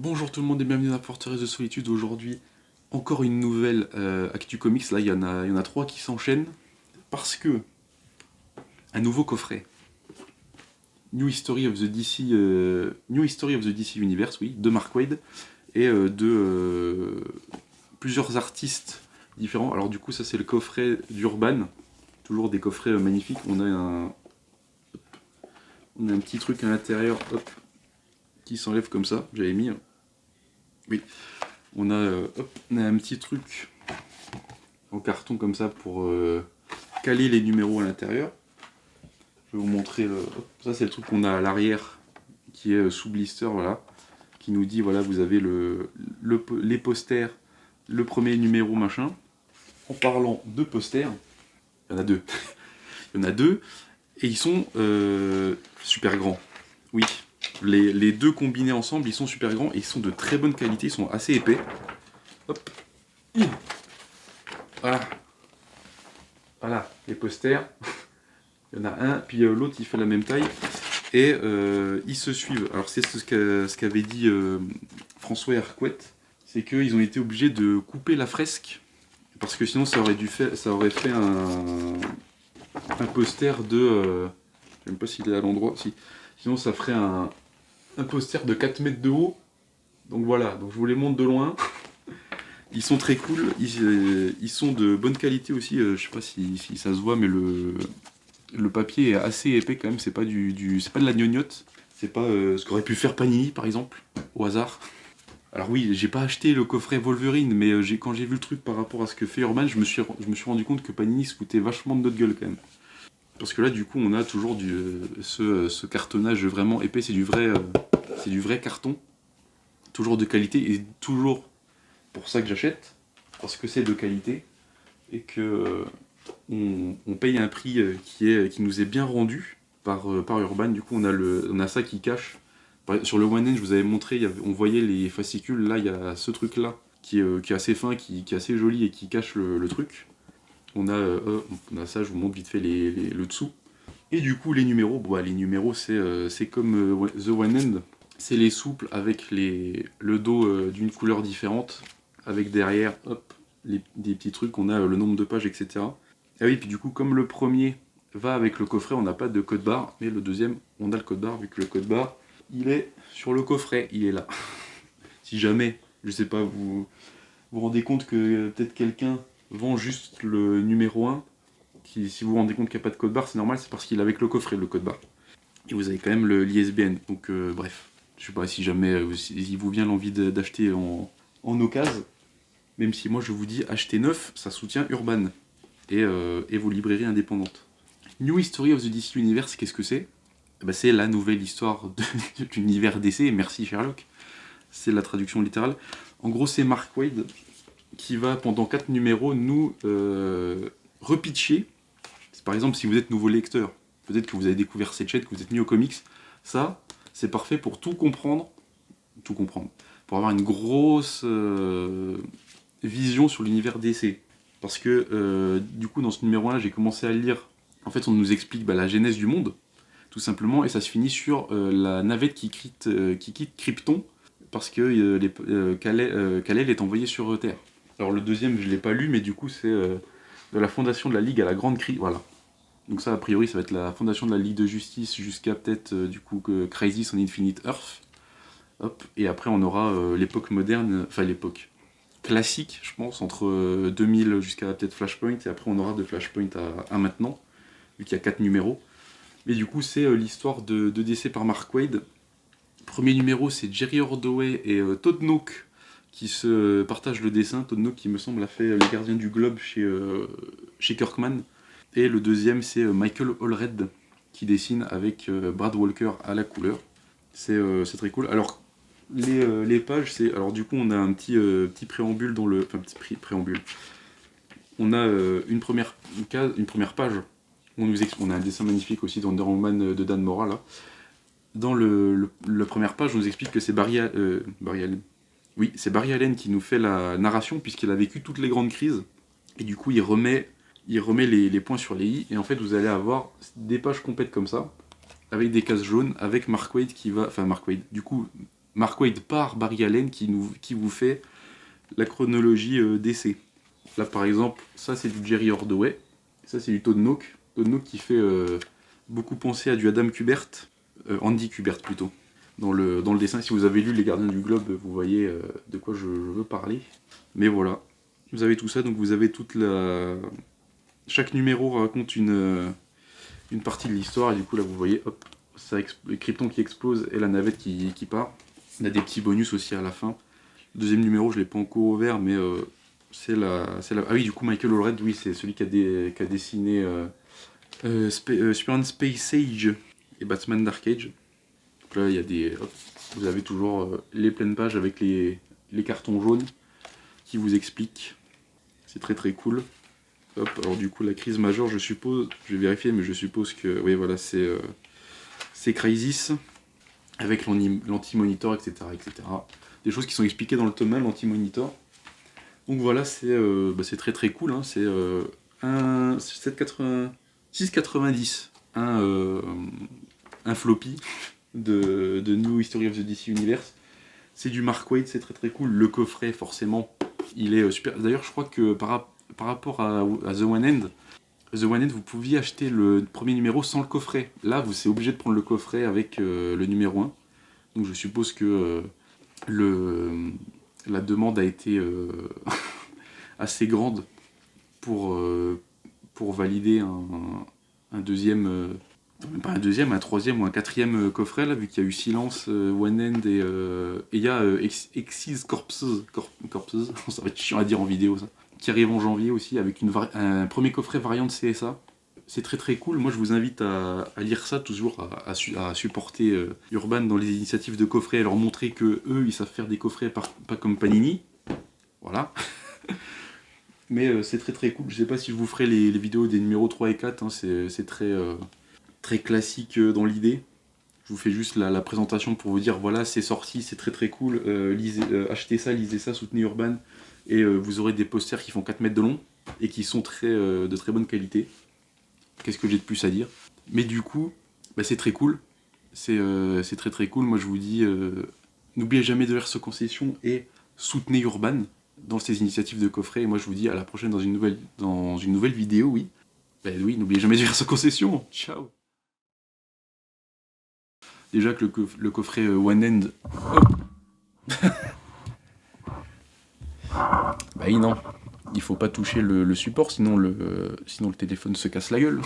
Bonjour tout le monde et bienvenue dans la Forteresse de Solitude. Aujourd'hui, encore une nouvelle Actu Comics. Là, il y en a trois qui s'enchaînent parce que un nouveau coffret. New History of the DC, New History of the DC Universe, oui, de Mark Waid et de plusieurs artistes différents. Alors du coup, ça c'est le coffret d'Urban. Toujours des coffrets magnifiques. On a un petit truc à l'intérieur, hop, qui s'enlève comme ça. J'avais mis. Oui. On a un petit truc en carton comme ça pour caler les numéros à l'intérieur. Je vais vous montrer. Ça, c'est le truc qu'on a à l'arrière qui est sous blister, voilà, qui nous dit voilà, vous avez les posters, le premier numéro machin. En parlant de posters, il y en a deux. Il y en a deux et ils sont super grands. Oui, les deux combinés ensemble, ils sont super grands et ils sont de très bonne qualité, ils sont assez épais. Hop. Voilà. Voilà, les posters. Il y en a un, puis l'autre il fait la même taille. Et ils se suivent. Alors c'est ce qu'avait dit François Hercouet, c'est qu'ils ont été obligés de couper la fresque, parce que sinon ça aurait fait un poster de... je sais même pas s'il est à l'endroit. Si. Sinon ça ferait un poster de 4 mètres de haut. Donc voilà, donc je vous les montre de loin. Ils sont très cool, ils sont de bonne qualité aussi, je sais pas si ça se voit, mais le papier est assez épais quand même, c'est pas c'est pas de la gnognotte, c'est pas ce qu'aurait pu faire Panini par exemple, au hasard. Alors oui, j'ai pas acheté le coffret Wolverine, mais quand j'ai vu le truc par rapport à ce que fait Urban, je me suis rendu compte que Panini se foutait vachement de notre gueule quand même. Parce que là du coup on a toujours ce cartonnage vraiment épais, c'est du vrai carton, toujours de qualité, et toujours pour ça que j'achète, parce que c'est de qualité, et que on paye un prix qui nous est bien rendu par Urban. Du coup, on a ça qui cache. Sur le One End, je vous avais montré, on voyait les fascicules. Là, il y a ce truc-là qui est assez fin, qui est assez joli et qui cache le truc. On a ça, je vous montre vite fait le dessous. Et du coup, les numéros, les numéros, c'est comme The One End. C'est les souples avec le dos d'une couleur différente, avec derrière, hop, des petits trucs, on a le nombre de pages, etc. Ah oui, puis du coup, comme le premier va avec le coffret, on n'a pas de code barre, mais le deuxième, on a le code barre, vu que le code barre, il est sur le coffret, il est là. Si jamais, je sais pas, vous rendez compte que peut-être quelqu'un vend juste le numéro 1, si vous vous rendez compte qu'il n'y a pas de code barre, c'est normal, c'est parce qu'il est avec le coffret, le code barre. Et vous avez quand même l'ISBN, donc bref. Je sais pas si jamais il vous vient l'envie d'acheter en occasion, même si moi je vous dis acheter neuf, ça soutient Urban et vos librairies indépendantes. New History of the DC Universe, qu'est-ce que c'est? C'est la nouvelle histoire de l'univers DC, merci Sherlock, c'est la traduction littérale. En gros, c'est Mark Waid qui va pendant 4 numéros nous repitcher. Par exemple, si vous êtes nouveau lecteur, peut-être que vous avez découvert cette chaîne, que vous êtes mis aux comics, ça, c'est parfait pour tout comprendre, pour avoir une grosse vision sur l'univers DC. Parce que du coup, dans ce numéro-là, j'ai commencé à lire. En fait, on nous explique la genèse du monde, tout simplement, et ça se finit sur la navette qui quitte Krypton, parce que Kal-El est envoyé sur Terre. Alors le deuxième, je ne l'ai pas lu, mais du coup, c'est de la fondation de la Ligue à la Grande Crise. Voilà. Donc ça, a priori, ça va être la fondation de la Ligue de Justice jusqu'à peut-être, Crisis on Infinite Earth. Hop. Et après, on aura l'époque moderne, enfin l'époque classique, je pense, entre 2000 jusqu'à peut-être Flashpoint, et après on aura de Flashpoint à maintenant, vu qu'il y a 4 numéros. Mais du coup, c'est l'histoire de DC par Mark Waid. Premier numéro, c'est Jerry Ordway et Todd Nauck qui se partagent le dessin. Todd Nauck, qui me semble, a fait Les Gardiens du Globe chez Kirkman. Et le deuxième, c'est Michael Allred qui dessine avec Brad Walker à la couleur. C'est très cool. Alors, les pages, c'est... Alors du coup, on a un petit préambule dans le... Enfin, petit préambule. On a une première page. On a un dessin magnifique aussi dans Wonder Woman de Dan Mora, là. Dans la première page, on nous explique que c'est Barry Allen. Oui, c'est Barry Allen qui nous fait la narration, puisqu'il a vécu toutes les grandes crises. Et du coup, il remet les points sur les i. Et en fait, vous allez avoir des pages complètes comme ça, avec des cases jaunes, avec Mark Waid qui va... Enfin, Mark Waid, du coup, Mark Waid par Barry Allen qui vous fait la chronologie d'essai. Là par exemple, ça c'est du Jerry Ordway, ça c'est du Todd Nauck. Todd Nauck qui fait beaucoup penser à du Adam Kubert, Andy Kubert plutôt. Dans le dessin, si vous avez lu Les Gardiens du Globe, vous voyez de quoi je veux parler. Mais voilà, vous avez tout ça, donc vous avez toute la... Chaque numéro raconte une partie de l'histoire, et du coup là vous voyez, hop, le Krypton qui explose et la navette qui part. On a des petits bonus aussi à la fin. Le deuxième numéro, je l'ai pas encore ouvert, mais c'est la... Ah oui, du coup Michael Allred, oui, c'est celui qui a dessiné Superman Space Age et Batman Dark Age. Donc là, il y a des... Hop, vous avez toujours les pleines pages avec les cartons jaunes qui vous expliquent. C'est très très cool. Hop, alors du coup, la crise majeure, je suppose, je vais vérifier, mais je suppose que, oui, voilà, c'est Crisis, avec l'anti-monitor, etc., etc. Des choses qui sont expliquées dans le tome 1, l'anti-monitor. Donc voilà, c'est très très cool, hein, c'est 6,90, un floppy de New History of the DC Universe. C'est du Mark Waid, c'est très très cool. Le coffret, forcément, il est super. D'ailleurs, je crois que par rapport à The One End, vous pouviez acheter le premier numéro sans le coffret. Là, c'est obligé de prendre le coffret avec le numéro 1. Donc je suppose que la demande a été assez grande pour valider un deuxième, pas un deuxième, un troisième ou un quatrième coffret, là, vu qu'il y a eu Silence, One End et il y a Exis Corpses, ça va être chiant à dire en vidéo ça, qui arrive en janvier aussi avec un premier coffret variante CSA. C'est très très cool. Moi je vous invite à lire ça, toujours à supporter Urban dans les initiatives de coffrets, à leur montrer que eux ils savent faire des coffrets pas comme Panini. Voilà. Mais c'est très très cool. Je sais pas si je vous ferai les vidéos des numéros 3 et 4, hein, c'est très, très classique dans l'idée. Je vous fais juste la présentation pour vous dire voilà, c'est sorti, c'est très très cool. Achetez ça, lisez ça, soutenez Urban. Et vous aurez des posters qui font 4 mètres de long et qui sont de très bonne qualité. Qu'est-ce que j'ai de plus à dire? Mais du coup, bah, c'est très cool. C'est très très cool. Moi je vous dis, n'oubliez jamais de faire ce concession et soutenez Urban dans ces initiatives de coffret. Et moi je vous dis à la prochaine dans une nouvelle vidéo, oui. Ben oui, n'oubliez jamais de faire ce concession. Ciao. Déjà que le coffret One End... Hop. Bah oui, non. Il faut pas toucher le support, sinon le téléphone se casse la gueule.